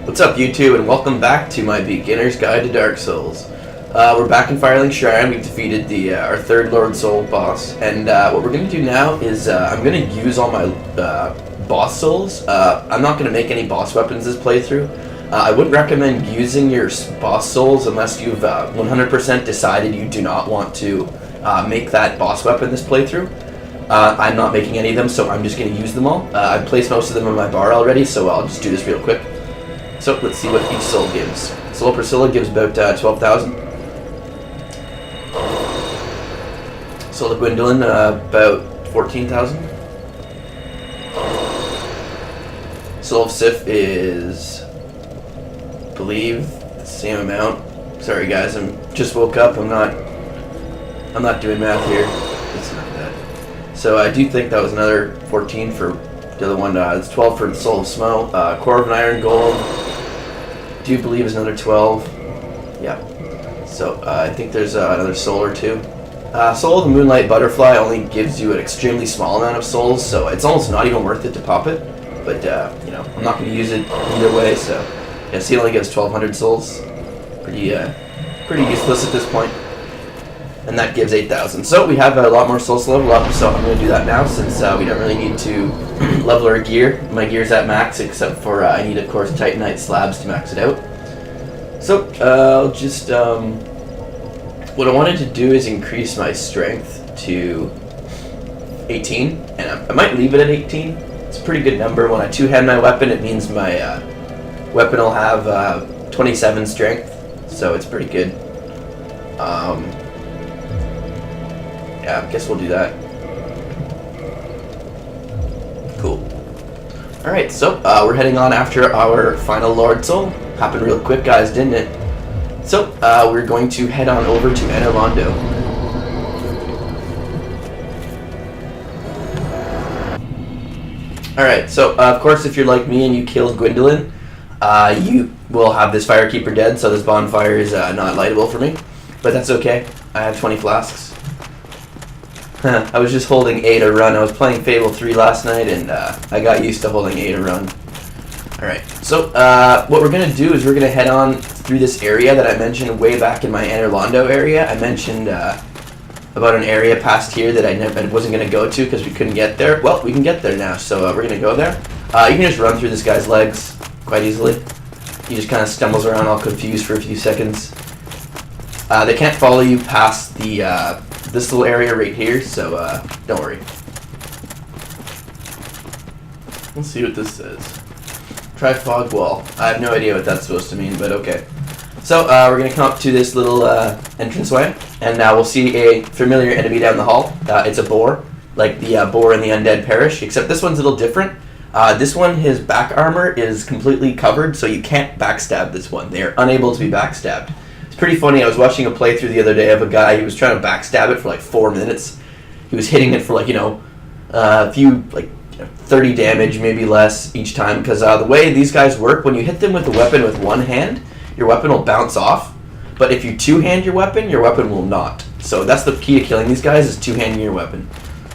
What's up, YouTube, and welcome back to my Beginner's Guide to Dark Souls. We're back in Firelink Shrine. We've defeated our third Lord Soul boss, and what we're going to do now is I'm going to use all my boss souls. I'm not going to make any boss weapons this playthrough. I wouldn't recommend using your boss souls unless you've 100% decided you do not want to make that boss weapon this playthrough. I'm not making any of them, so I'm just going to use them all. I've placed most of them in my bar already, so I'll just do this real quick. So let's see what each soul gives. Soul Priscilla gives about 12,000. Soul of Gwendolyn about 14,000. Soul of Sif is, I believe, the same amount. Sorry guys, I'm just woke up. I'm not doing math here. It's not that. So I do think that was another 14 for the other one. It's 12 for the Soul of Smo. Core of an Iron Golem. Do believe is another 12. Yeah. So I think there's another soul or two. Soul of the Moonlight Butterfly only gives you an extremely small amount of souls, so it's almost not even worth it to pop it. But you know, I'm not going to use it either way. So yeah, see, it only gives 1,200 souls. Pretty useless at this point. And that gives 8,000. So we have a lot more souls to level up. So I'm going to do that now since we don't really need to level our gear. My gear's at max, except for I need, of course, Titanite slabs to max it out. So I'll just what I wanted to do is increase my strength to 18, and I might leave it at 18. It's a pretty good number. When I two-hand my weapon, it means my weapon will have 27 strength, so it's pretty good. Yeah, I guess we'll do that. Cool. Alright, so we're heading on after our final Lord Soul. Happened real quick, guys, didn't it? So, we're going to head on over to Enerlondo. Alright, so of course, if you're like me and you killed Gwendolyn, you will have this Firekeeper dead, so this bonfire is not lightable for me. But that's okay. I have 20 flasks. I was just holding A to run. I was playing Fable 3 last night, and I got used to holding A to run. Alright, so what we're going to do is we're going to head on through this area that I mentioned way back in my Enerlondo area. I mentioned about an area past here that I wasn't going to go to because we couldn't get there. Well, we can get there now, so we're going to go there. You can just run through this guy's legs quite easily. He just kind of stumbles around all confused for a few seconds. They can't follow you past the this little area right here, so don't worry. Let's see what this says. Try fog wall. I have no idea what that's supposed to mean, but okay. So we're going to come up to this little entranceway, and we'll see a familiar enemy down the hall. It's a boar, like the boar in the Undead Parish, except this one's a little different. This one, his back armor is completely covered, so you can't backstab this one. They are unable to be backstabbed. Pretty funny. I was watching a playthrough the other day of a guy. He was trying to backstab it for like 4 minutes. He was hitting it for like, a few, like 30 damage, maybe less each time. Because the way these guys work, when you hit them with a weapon with one hand, your weapon will bounce off. But if you two-hand your weapon will not. So that's the key to killing these guys, is two-handing your weapon.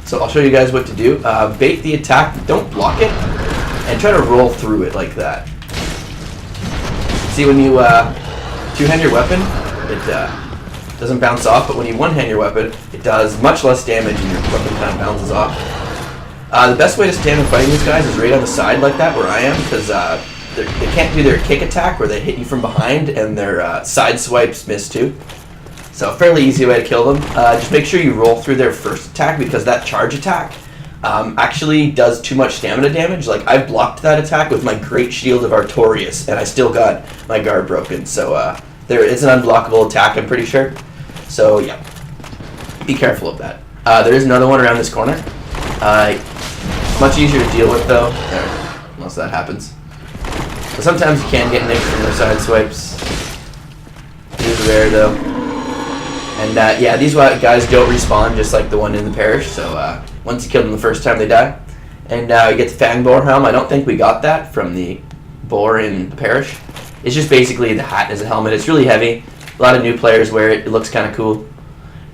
So I'll show you guys what to do. Bait the attack, don't block it, and try to roll through it like that. See, when you two-hand your weapon, it doesn't bounce off, but when you one-hand your weapon, it does much less damage and your weapon kind of bounces off. The best way to stand and fighting these guys is right on the side like that, where I am, because they can't do their kick attack where they hit you from behind, and their side swipes miss too. So a fairly easy way to kill them. Just make sure you roll through their first attack, because that charge attack actually does too much stamina damage. Like, I've blocked that attack with my Great Shield of Artorias, and I still got my guard broken. So there is an unblockable attack, I'm pretty sure. So yeah, be careful of that. There is another one around this corner. Much easier to deal with though, unless that happens. But sometimes you can get nicked from their side swipes. It is rare though. And yeah, these guys don't respawn just like the one in the parish. So once you kill them the first time, they die. And you get the Fang Boar Helm. I don't think we got that from the boar in the parish. It's just basically the hat as a helmet. It's really heavy. A lot of new players wear it. It looks kind of cool.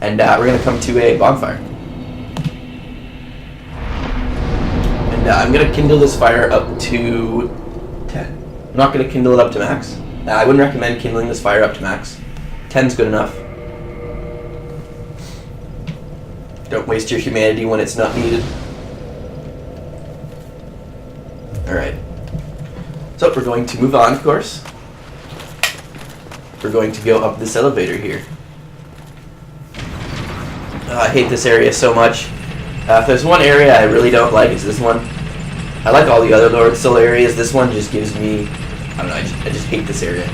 And we're going to come to a bonfire. And I'm going to kindle this fire up to 10. I'm not going to kindle it up to max. I wouldn't recommend kindling this fire up to max. 10's good enough. Don't waste your humanity when it's not needed. Alright. So we're going to move on, of course. We're going to go up this elevator here. I hate this area so much. If there's one area I really don't like, it's this one. I like all the other Lord Soul areas. This one just gives me... I don't know, I just hate this area.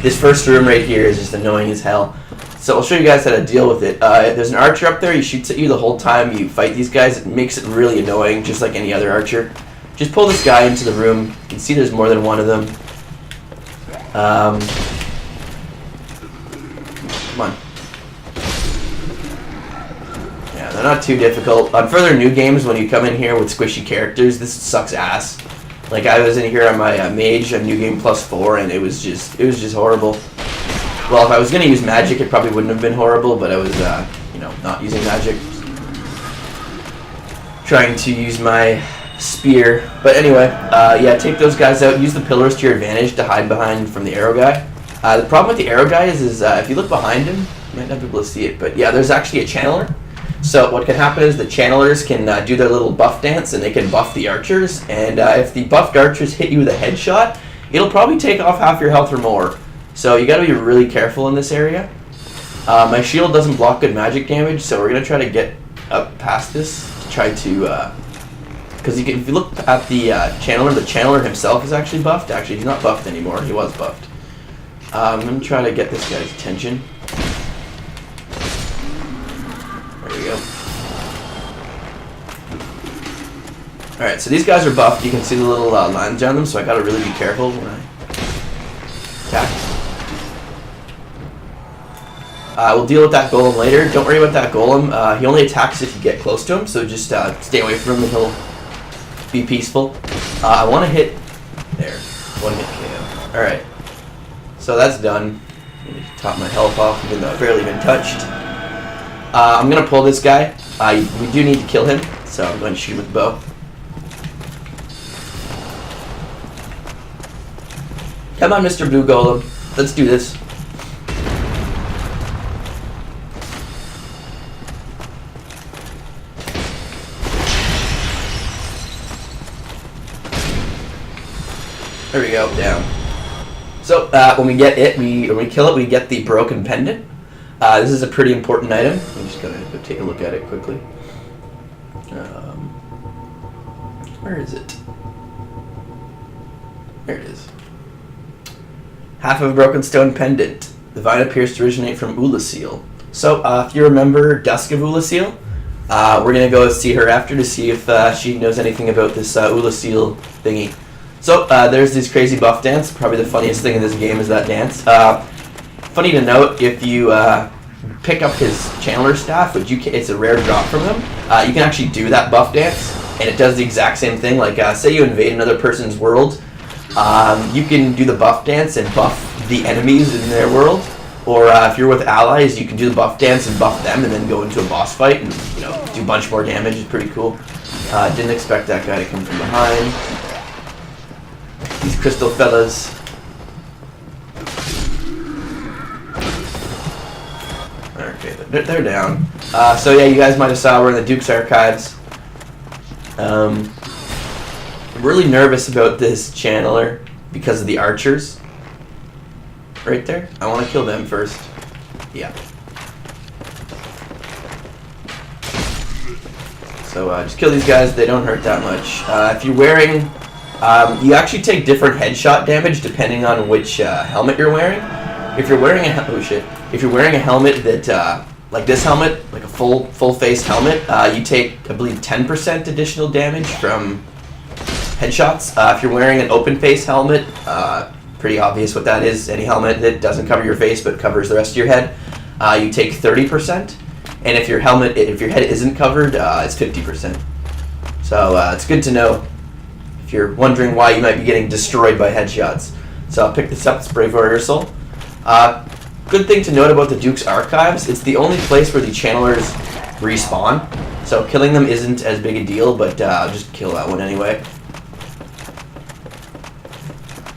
This first room right here is just annoying as hell. So I'll show you guys how to deal with it. There's an archer up there. He shoots at you the whole time you fight these guys. It makes it really annoying, just like any other archer. Just pull this guy into the room. You can see there's more than one of them. Come on. Yeah, they're not too difficult. On further new games, when you come in here with squishy characters, this sucks ass. Like I was in here on my mage on New Game +4, and it was just horrible. Well, if I was gonna use magic, it probably wouldn't have been horrible, but I was, you know, not using magic. Trying to use my spear. But anyway, yeah, take those guys out. Use the pillars to your advantage to hide behind from the arrow guy. The problem with the arrow guy is if you look behind him, you might not be able to see it, but yeah, there's actually a channeler. So what can happen is the channelers can do their little buff dance, and they can buff the archers. And if the buffed archers hit you with a headshot, it'll probably take off half your health or more. So you gotta be really careful in this area. My shield doesn't block good magic damage, so we're gonna try to get up past this to try to, because if you look at the channeler himself is actually buffed. Actually, he's not buffed anymore. He was buffed. I'm gonna try to get this guy's attention. There we go. All right, so these guys are buffed. You can see the little lines on them, so I gotta really be careful when I attack. We'll deal with that golem later. Don't worry about that golem. He only attacks if you get close to him, so just stay away from him and he'll be peaceful. I want to hit... There. One hit KO. Alright. So that's done. I'm going to top my health off even though I've barely been touched. I'm going to pull this guy. We do need to kill him, so I'm going to shoot him with the bow. Come on, Mr. Blue Golem. Let's do this. There we go, down. So when we get it, when we kill it, we get the broken pendant. This is a pretty important item. I'm just gonna go take a look at it quickly. Where is it? There it is. Half of a broken stone pendant. The vine appears to originate from Ulasil. So if you remember Dusk of Ulasil, we're gonna go see her after to see if she knows anything about this Ulasil thingy. So there's this crazy buff dance. Probably the funniest thing in this game is that dance. Funny to note, if you pick up his channeler staff, which it's a rare drop from him, you can actually do that buff dance, and it does the exact same thing. Like say you invade another person's world, you can do the buff dance and buff the enemies in their world. Or if you're with allies, you can do the buff dance and buff them, and then go into a boss fight and do a bunch more damage. It's pretty cool. Didn't expect that guy to come from behind. These crystal fellas. Okay, they're down. So yeah, you guys might have saw we're in the Duke's Archives. I'm really nervous about this channeler because of the archers. Right there. I want to kill them first. Yeah. So just kill these guys. They don't hurt that much. If you're wearing... you actually take different headshot damage depending on which helmet you're wearing. If you're wearing if you're wearing a helmet that like this helmet, like a full face helmet, you take, I believe, 10% additional damage from headshots. If you're wearing an open face helmet, pretty obvious what that is. Any helmet that doesn't cover your face but covers the rest of your head, you take 30%. And if your head isn't covered, it's 50%. So it's good to know if you're wondering why you might be getting destroyed by headshots. So I'll pick this up, it's Brave Warrior Soul. Good thing to note about the Duke's Archives, it's the only place where the channelers respawn. So killing them isn't as big a deal, but I'll just kill that one anyway.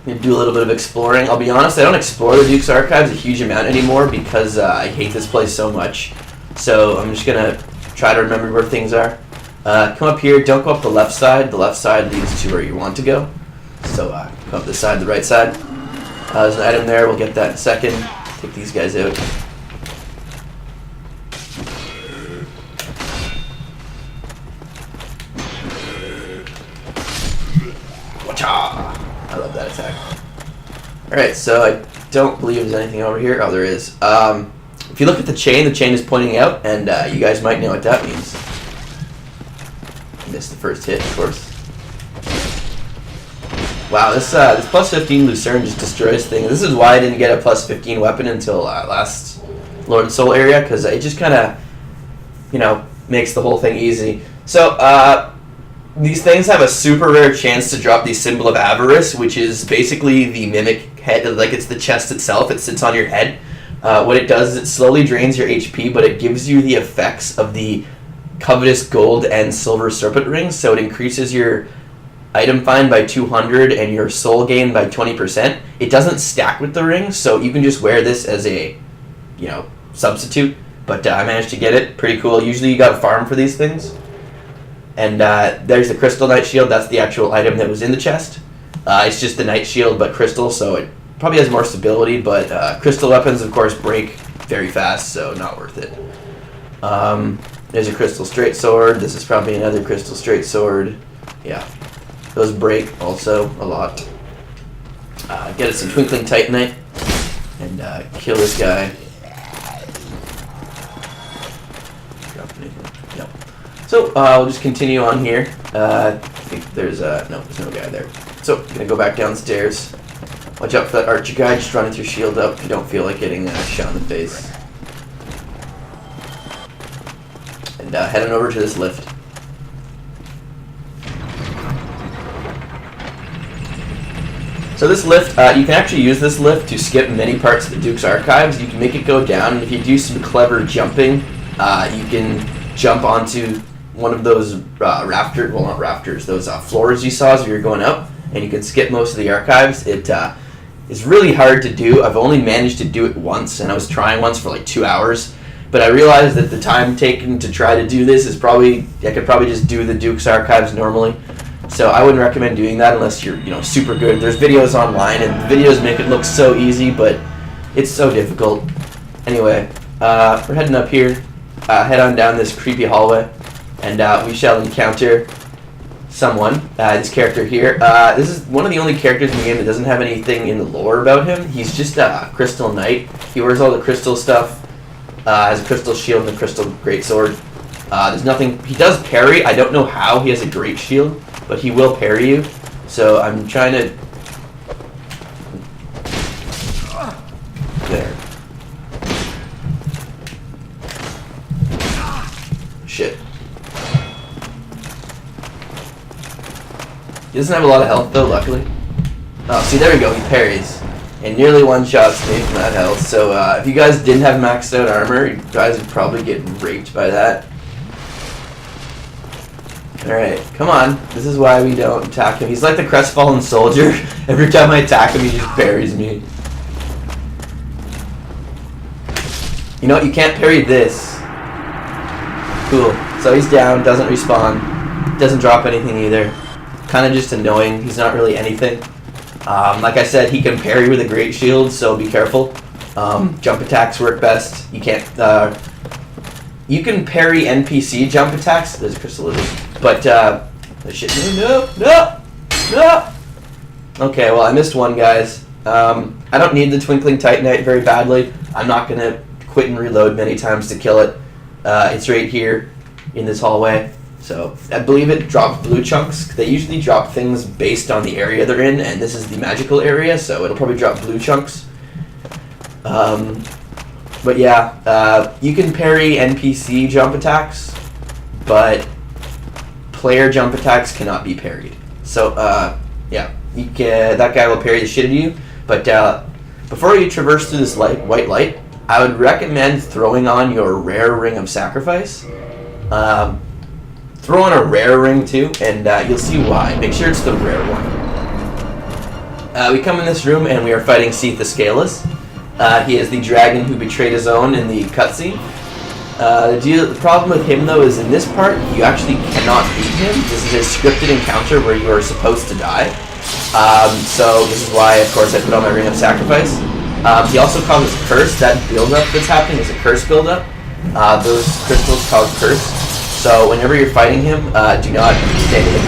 do a little bit of exploring. I'll be honest, I don't explore the Duke's Archives a huge amount anymore because I hate this place so much. So I'm just going to try to remember where things are. Come up here. Don't go up the left side. The left side leads to where you want to go. So come up this side, the right side. There's an item there. We'll get that in a second. Take these guys out. I love that attack. Alright, so I don't believe there's anything over here. Oh, there is. If you look at the chain is pointing out, and you guys might know what that means. Missed the first hit, of course. Wow, this plus 15 Lucerne just destroys things. This is why I didn't get a plus 15 weapon until last Lord and Soul area, because it just kind of, you know, makes the whole thing easy. So, these things have a super rare chance to drop the Symbol of Avarice, which is basically the mimic head, like it's the chest itself, it sits on your head. What it does is it slowly drains your HP, but it gives you the effects of the Covetous Gold and Silver Serpent Rings, so it increases your item find by 200 and your soul gain by 20%. It doesn't stack with the rings, so you can just wear this as a, you know, substitute, but I managed to get it. Pretty cool. Usually you gotta farm for these things. And there's the Crystal Knight Shield. That's the actual item that was in the chest. It's just the Knight Shield, but crystal, so it probably has more stability, but crystal weapons, of course, break very fast, so not worth it. There's a Crystal Straight Sword. This is probably another Crystal Straight Sword. Yeah. Those break also a lot. Get us some Twinkling Titanite and kill this guy. Yep. So we'll just continue on here. I think there's there's no guy there. So gonna go back downstairs. Watch out for that archer guy. Just run with your shield up if you don't feel like getting shot in the face. And head on over to this lift. So this lift, you can actually use this lift to skip many parts of the Duke's Archives. You can make it go down, and if you do some clever jumping, you can jump onto one of those rafters, well not rafters, those floors you saw as we were going up, and you can skip most of the archives. It is really hard to do. I've only managed to do it once, and I was trying once for like 2 hours, but I realized that the time taken to try to do this is probably, I could probably just do the Duke's Archives normally. So I wouldn't recommend doing that unless you're, you know, super good. There's videos online, and the videos make it look so easy, but it's so difficult. Anyway, we're heading up here. Head on down this creepy hallway, and we shall encounter someone. This character here. This is one of the only characters in the game that doesn't have anything in the lore about him. He's just a Crystal Knight. He wears all the crystal stuff. Has a crystal shield and a crystal greatsword. There's nothing. He does parry. I don't know how he has a great shield, but he will parry you. So I'm trying to. There. Shit. He doesn't have a lot of health though, luckily. Oh, see, there we go. He parries. And nearly one-shots me from that health. So if you guys didn't have maxed out armor, you guys would probably get raped by that. Alright, come on. This is why we don't attack him. He's like the crestfallen soldier. Every time I attack him, he just parries me. You know what? You can't parry this. Cool. So he's down, doesn't respawn, doesn't drop anything either. Kind of just annoying. He's not really anything. Like I said, he can parry with a great shield, so be careful. Jump attacks work best. You can't. You can parry NPC jump attacks. There's a crystal lizard. But, shit. No! Okay, well, I missed one, guys. I don't need the Twinkling Titanite very badly. I'm not going to quit and reload many times to kill it. It's right here in this hallway. So, I believe it drops blue chunks. They usually drop things based on the area they're in, and this is the magical area, so it'll probably drop blue chunks. But yeah, you can parry NPC jump attacks, but player jump attacks cannot be parried. So, yeah, that guy will parry the shit out of you, but before you traverse through this white light, I would recommend throwing on your rare Ring of Sacrifice. Throw on a rare ring too, and you'll see why. Make sure it's the rare one. We come in this room and we are fighting Seath the Scaleless. He is the dragon who betrayed his own in the cutscene. The problem with him, though, is in this part, you actually cannot beat him. This is a scripted encounter where you are supposed to die. So this is why, of course, I put on my Ring of Sacrifice. He also causes Curse. That build-up that's happening is a Curse build-up. Those crystals cause Curse. So whenever you're fighting him, do not stay in the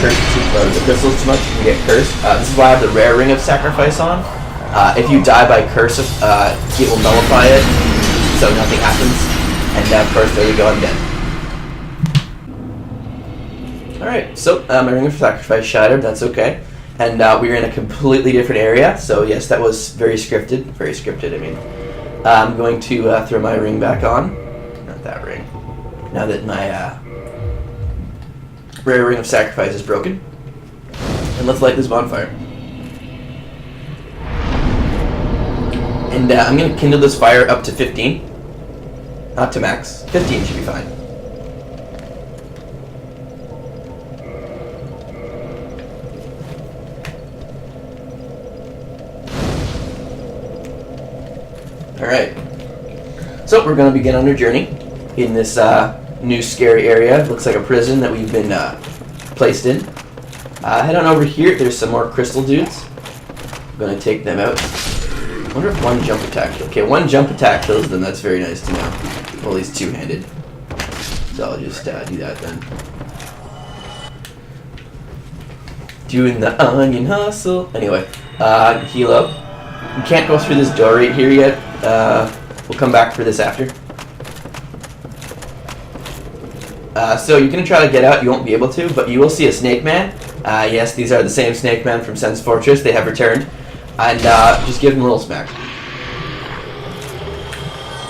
crystals too much. You can get Cursed. This is why I have the rare Ring of Sacrifice on. If you die by Curse, it will nullify it, so nothing happens. And of course, there you go, I'm dead. Alright, so my Ring of Sacrifice shattered, that's okay. And we're in a completely different area, so yes, that was very scripted. Very scripted, I mean. I'm going to throw my ring back on. Not that ring. Now that my rare Ring of Sacrifice is broken. And let's light this bonfire. And I'm going to kindle this fire up to 15. Not to max. 15 should be fine. Alright. So we're going to begin on our journey in this new scary area. It looks like a prison that we've been placed in. Head on over here. There's some more crystal dudes. I'm going to take them out. I wonder if one jump attack kills. Okay, one jump attack kills them. That's very nice to know. Well, he's two-handed. So I'll just do that then. Doing the onion hustle. Anyway, heal up. You can't go through this door right here yet. We'll come back for this after. So you're going to try to get out. You won't be able to, but you will see a snake man. Yes, these are the same snake men from Sen's Fortress. They have returned. And just give him a little smack.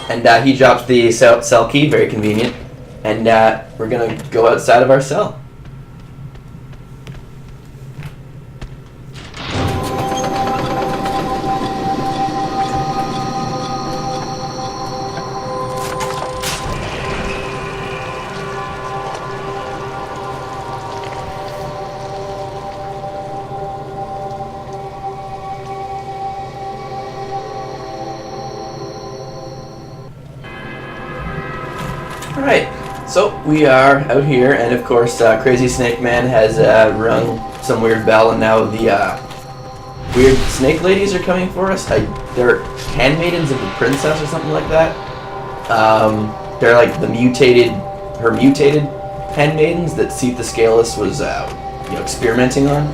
And he drops the cell key, very convenient. And we're going to go outside of our cell. Alright, so we are out here, and of course, Crazy Snake Man has rung some weird bell, and now the weird snake ladies are coming for us. They're handmaidens of the princess or something like that. They're like her mutated handmaidens that Seath the Scaleless was experimenting on.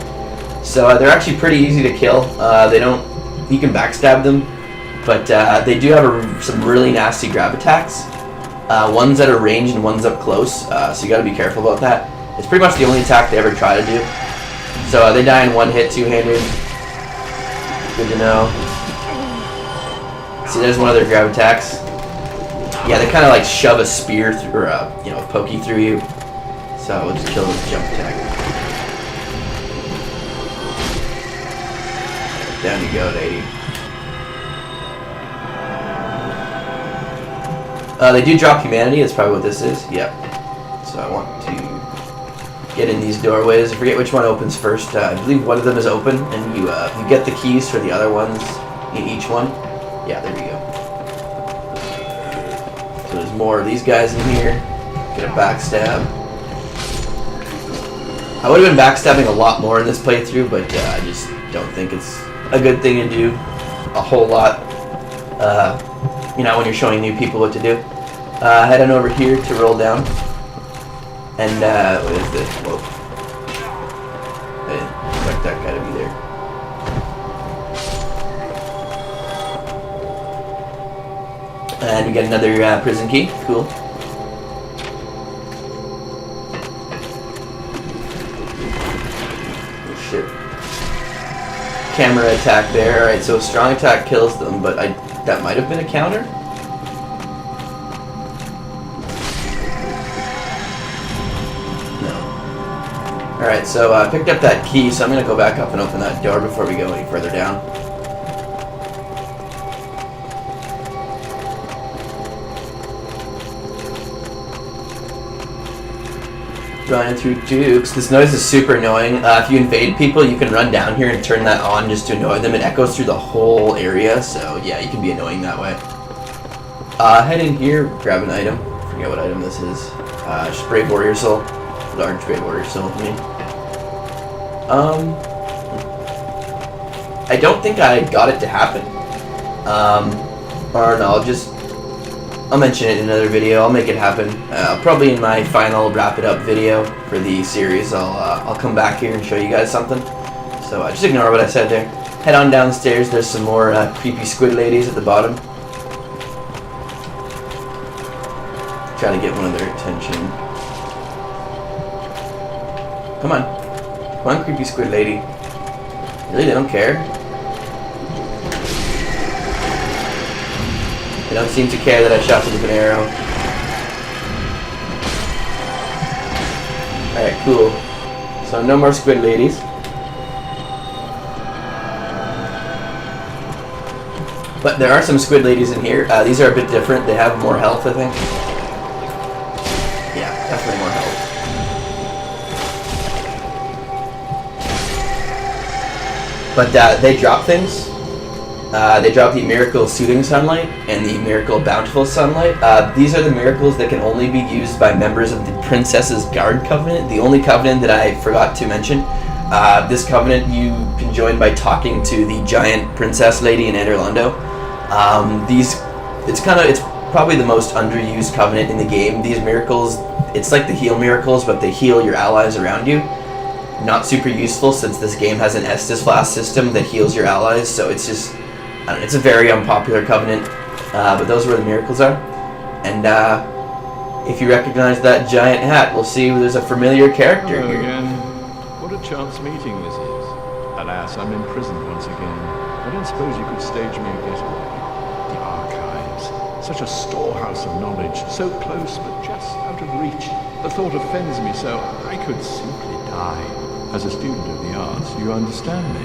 So they're actually pretty easy to kill. You can backstab them, but they do have some really nasty grab attacks. One's at a range and one's up close, so you gotta be careful about that. It's pretty much the only attack they ever try to do. So they die in one hit, two-handed. Good to know. See, there's one of their grab attacks. Yeah, they kind of like shove a spear through, or a pokey through you. So we'll just kill them with a jump attack. Down you go, lady. They do drop humanity, that's probably what this is. Yep. So I want to get in these doorways. I forget which one opens first. I believe one of them is open, and you get the keys for the other ones in each one. Yeah, there we go. So there's more of these guys in here. Get a backstab. I would have been backstabbing a lot more in this playthrough, but I just don't think it's a good thing to do a whole lot. When you're showing new people what to do. Head on over here to roll down. And, what is this? Whoa. I didn't expect that guy to be there. And we get another prison key. Cool. Oh, shit. Camera attack there. Alright, so a strong attack kills them, but that might have been a counter? No. Alright, so I picked up that key, so I'm going to go back up and open that door before we go any further down. running through Dukes. This noise is super annoying. If you invade people, you can run down here and turn that on just to annoy them. It echoes through the whole area, so yeah, you can be annoying that way. Head in here, grab an item. I forget what item this is. Spray Warrior Soul. Large Spray Warrior Soul, I mean. I don't think I got it to happen. Or no, I'll mention it in another video. I'll make it happen. Probably in my final wrap it up video for the series. I'll come back here and show you guys something. So just ignore what I said there. Head on downstairs. There's some more creepy squid ladies at the bottom. Try to get one of their attention. Come on. Come on, creepy squid lady. Really, they don't care? They don't seem to care that I shot them with an arrow. Alright, cool. So no more squid ladies. But there are some squid ladies in here. These are a bit different. They have more health, I think. Yeah, definitely more health. But they drop things. They drop the Miracle Soothing Sunlight and the Miracle Bountiful Sunlight. These are the miracles that can only be used by members of the Princess's Guard Covenant, the only covenant that I forgot to mention. This covenant you can join by talking to the giant princess lady in Anderlando. It's probably the most underused covenant in the game. These miracles, it's like the heal miracles, but they heal your allies around you. Not super useful since this game has an Estus Flask system that heals your allies, so it's just, I don't know, it's a very unpopular covenant, but those are where the miracles are. And if you recognize that giant hat, we'll see there's a familiar character here. Again. What a chance meeting this is. Alas, I'm imprisoned once again. I don't suppose you could stage me a getaway. The archives, such a storehouse of knowledge, so close but just out of reach. The thought offends me so I could simply die. As a student of the arts, you understand me?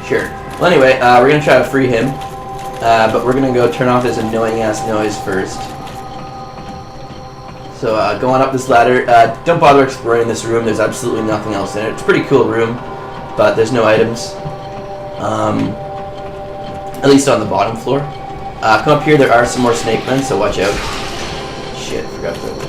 Sure. Well, anyway, we're going to try to free him, but we're going to go turn off his annoying-ass noise first. So, go on up this ladder. Don't bother exploring this room. There's absolutely nothing else in it. It's a pretty cool room, but there's no items. At least on the bottom floor. Come up here. There are some more snake men, so watch out. Shit, forgot to combo.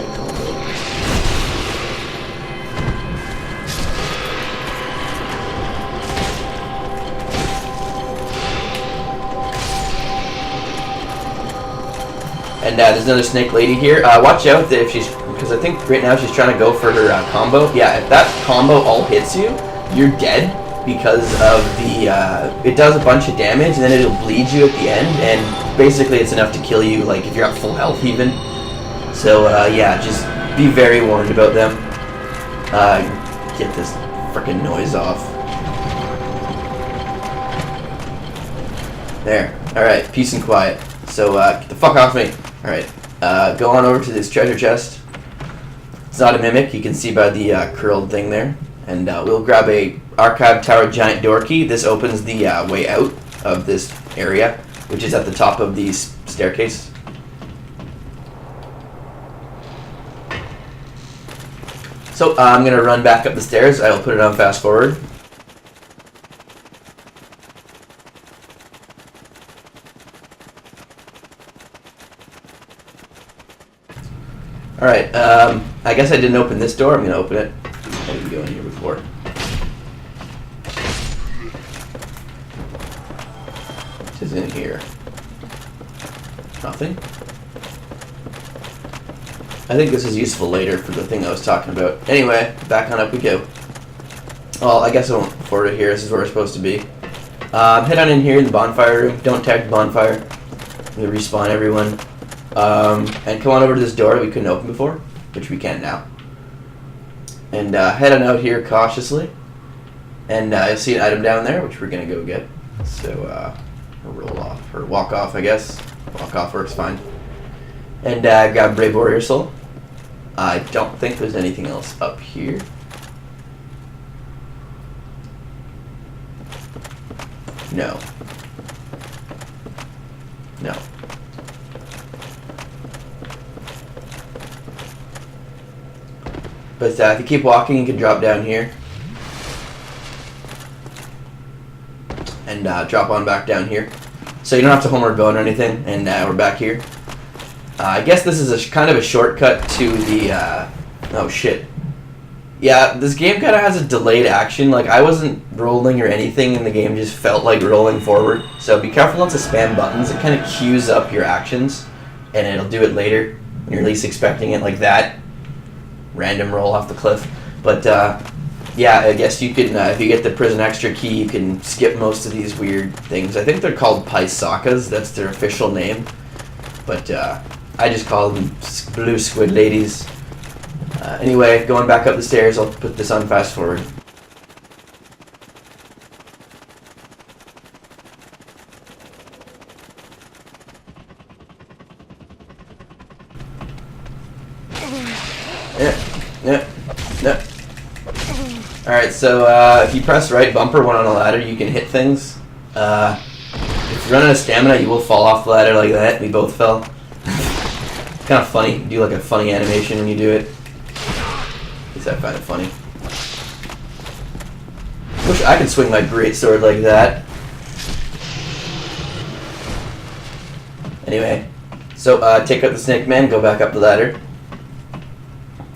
And there's another snake lady here. Watch out that if she's, because I think right now she's trying to go for her combo. Yeah, if that combo all hits you, you're dead because of the, it does a bunch of damage and then it'll bleed you at the end, and basically it's enough to kill you, like if you're at full health even. So yeah, just be very warned about them. Get this frickin' noise off. There. Alright, peace and quiet. So, get the fuck off me. Alright, go on over to this treasure chest. It's not a mimic, you can see by the curled thing there. And we'll grab a Archive Tower Giant Door Key. This opens the way out of this area, which is at the top of the staircase. So, I'm going to run back up the stairs. I'll put it on fast forward. Alright, I guess I didn't open this door. I'm going to open it. I didn't go in here before. What is in here? Nothing? I think this is useful later for the thing I was talking about. Anyway, back on up we go. Well, I guess I won't forward it here. This is where we're supposed to be. Head on in here in the bonfire room. Don't tag the bonfire. I'm going to respawn everyone. And come on over to this door that we couldn't open before, which we can now. And head on out here cautiously. And you'll see an item down there, which we're going to go get. So, roll off, or walk off, I guess. Walk off works fine. And grab Brave Warrior Soul. I don't think there's anything else up here. No. No. But if you keep walking, you can drop down here. And drop on back down here. So you don't have to homeward bound or anything. And we're back here. I guess this is kind of a shortcut to the... oh, shit. Yeah, this game kind of has a delayed action. Like, I wasn't rolling or anything, and the game just felt like rolling forward. So be careful not to spam buttons. It kind of queues up your actions, and it'll do it later when you're least expecting it, like that. Random roll off the cliff. But, yeah, I guess you can, if you get the prison extra key, you can skip most of these weird things. I think they're called Paisakas. That's their official name. But, I just call them blue squid ladies. Anyway, going back up the stairs, I'll put this on fast forward. Yeah. Alright, so if you press right bumper one on a ladder, you can hit things. If you run out of stamina, you will fall off the ladder like that. We both fell. Kind of funny. You do like a funny animation when you do it. At least I find it funny. Wish I could swing my greatsword like that. Anyway, so take out the snake man, go back up the ladder.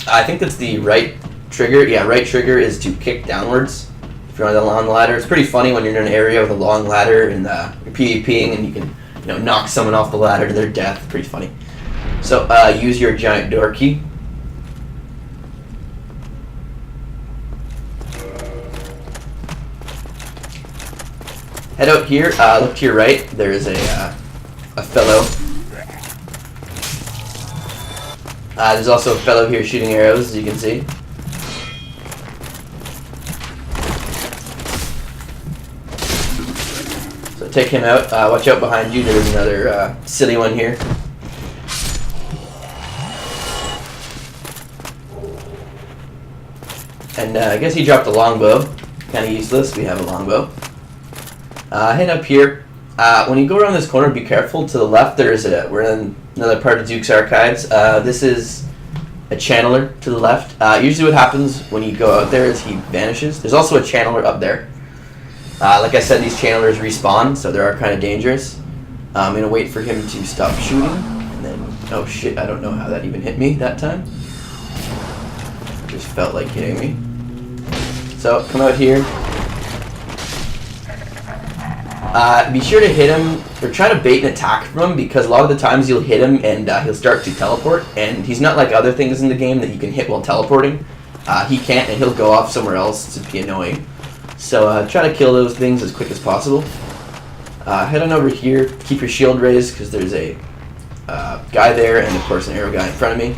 I think that's the right trigger. Yeah, right trigger is to kick downwards if you're on the ladder. It's pretty funny when you're in an area with a long ladder and you're PvPing and you can knock someone off the ladder to their death. Pretty funny. So use your giant door key. Head out here. Look to your right. There is a fellow. There's also a fellow here shooting arrows, as you can see. So take him out. Watch out behind you. There's another silly one here. And I guess he dropped a longbow. Kind of useless. We have a longbow. Head up here. When you go around this corner, be careful. To the left, we're in another part of Duke's Archives. This is a channeler to the left. Usually what happens when you go out there is he vanishes. There's also a channeler up there. Like I said, these channelers respawn, so they are kind of dangerous. I'm going to wait for him to stop shooting. And then, oh shit, I don't know how that even hit me that time. Just felt like hitting me. So, come out here. Be sure to hit him, or try to bait an attack from him, because a lot of the times you'll hit him and he'll start to teleport, and he's not like other things in the game that you can hit while teleporting. He can't, and he'll go off somewhere else to be annoying. So try to kill those things as quick as possible. Head on over here, keep your shield raised, because there's a guy there, and of course an arrow guy in front of me.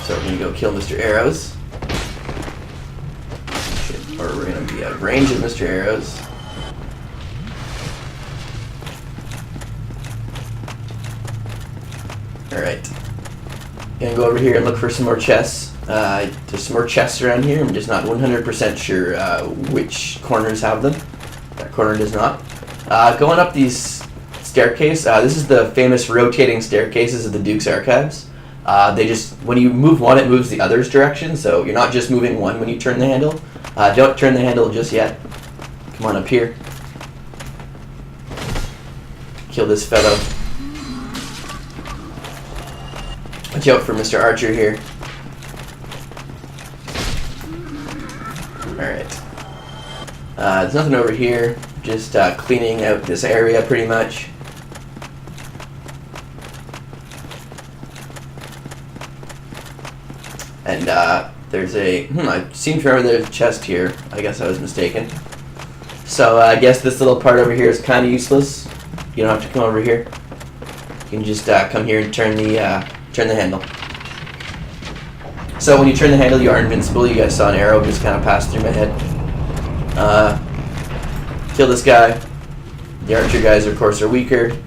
So we're going to go kill Mr. Arrows. Or we're going to be out of range of Mr. Arrows. Alright. Gonna go over here and look for some more chests. There's some more chests around here. I'm just not 100% sure which corners have them. That corner does not. Going up these staircase. This is the famous rotating staircases of the Duke's Archives. When you move one, it moves the other's direction, so you're not just moving one when you turn the handle. Don't turn the handle just yet. Come on up here. Kill this fellow. Watch out for Mr. Archer here. Alright. There's nothing over here. Just cleaning out this area pretty much. And there's I seem to remember there's a chest here. I guess I was mistaken. So I guess this little part over here is kind of useless. You don't have to come over here. You can just come here and turn the handle. So when you turn the handle, you are invincible. You guys saw an arrow just kind of pass through my head. Kill this guy. The archer guys, of course, are weaker.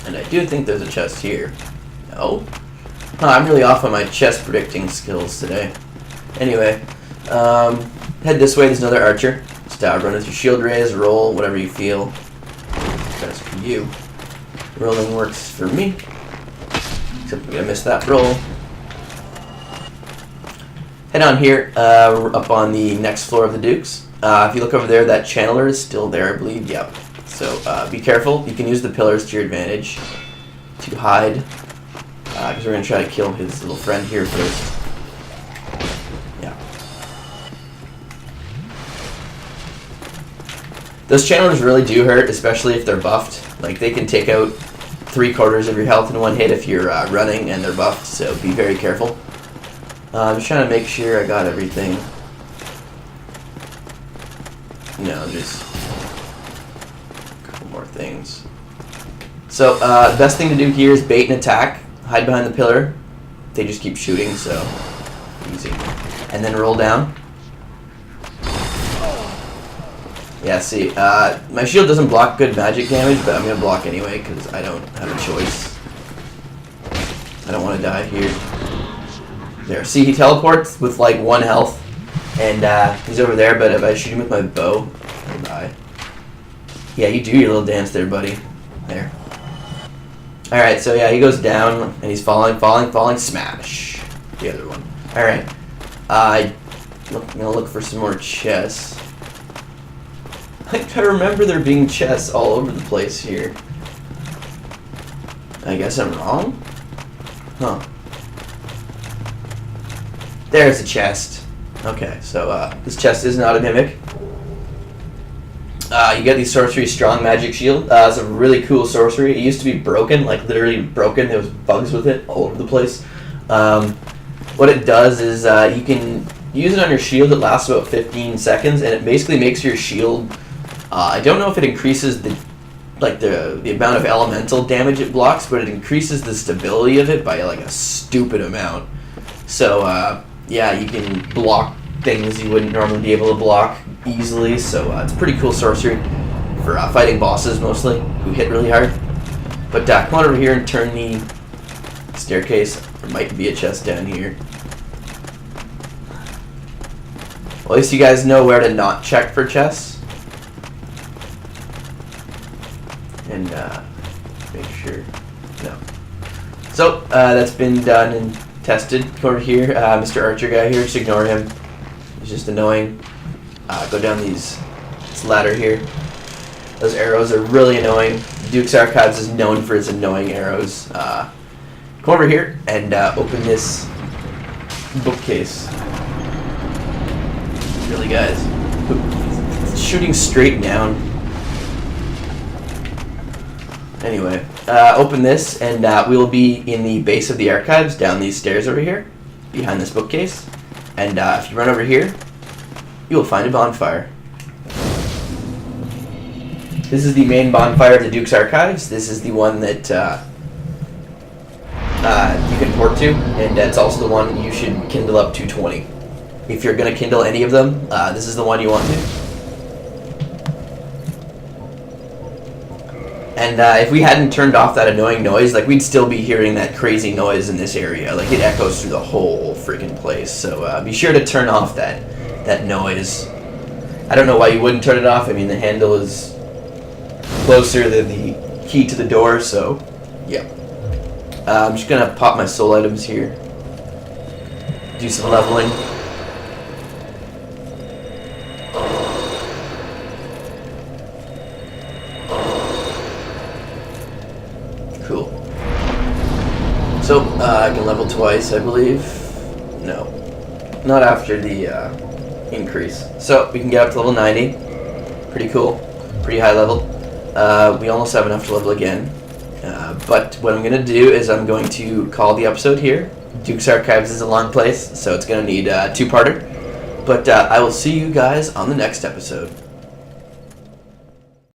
And I do think there's a chest here. No? I'm really off on my chest predicting skills today. Anyway, head this way. There's another archer. Just run with your shield raise, roll, whatever you feel. That's for you. Rolling works for me. Except we're gonna miss that roll. Head on here, we're up on the next floor of the Dukes. If you look over there, that channeler is still there, I believe. Yep. So be careful. You can use the pillars to your advantage to hide. Because we're going to try to kill his little friend here first. Yeah. Those channelers really do hurt, especially if they're buffed. Like, they can take out 3/4 of your health in one hit if you're running and they're buffed, so be very careful. I'm just trying to make sure I got everything. No, just a couple more things. So, the best thing to do here is bait and attack. Hide behind the pillar. They just keep shooting, so easy. And then roll down. Yeah, see, my shield doesn't block good magic damage, but I'm going to block anyway because I don't have a choice. I don't want to die here. There, see, he teleports with like 1 health, and he's over there, but if I shoot him with my bow, I'll die. Yeah, you do your little dance there, buddy. There. Alright, so yeah, he goes down, and he's falling, smash. The other one. Alright. I'm gonna look for some more chests. I remember there being chests all over the place here. I guess I'm wrong? Huh. There's a chest. Okay, so this chest is not a mimic. You get the sorcery strong magic shield. It's a really cool sorcery. It used to be broken, like literally broken. There was bugs with it all over the place. What it does is you can use it on your shield. It lasts about 15 seconds, and it basically makes your shield. I don't know if it increases the amount of elemental damage it blocks, but it increases the stability of it by like a stupid amount. So yeah, you can block things you wouldn't normally be able to block easily, so it's a pretty cool sorcery for fighting bosses mostly, who hit really hard. But come on over here and turn the staircase. There might be a chest down here. Well, at least you guys know where to not check for chests. And make sure, no. So, that's been done and tested. Come over here, Mr. Archer guy here, just ignore him. He's just annoying. Go down this ladder here. Those arrows are really annoying. Duke's Archives is known for its annoying arrows. Come over here and open this bookcase. Really, guys. It's shooting straight down. Anyway, open this and we'll be in the base of the archives down these stairs over here, behind this bookcase. And if you run over here, you will find a bonfire. This is the main bonfire of the Duke's Archives. This is the one that you can port to, and it's also the one you should kindle up to 20. If you're going to kindle any of them, this is the one you want to. And if we hadn't turned off that annoying noise, like, we'd still be hearing that crazy noise in this area. Like, it echoes through the whole freaking place. So be sure to turn off that noise. I don't know why you wouldn't turn it off. I mean, the handle is closer than the key to the door, so yeah. I'm just gonna pop my soul items here. Do some leveling. Cool. So, I can level twice, I believe. No. Not after the increase. So, we can get up to level 90. Pretty cool. Pretty high level. We almost have enough to level again. But what I'm going to do is I'm going to call the episode here. Duke's Archives is a long place, so it's going to need a two-parter. But I will see you guys on the next episode.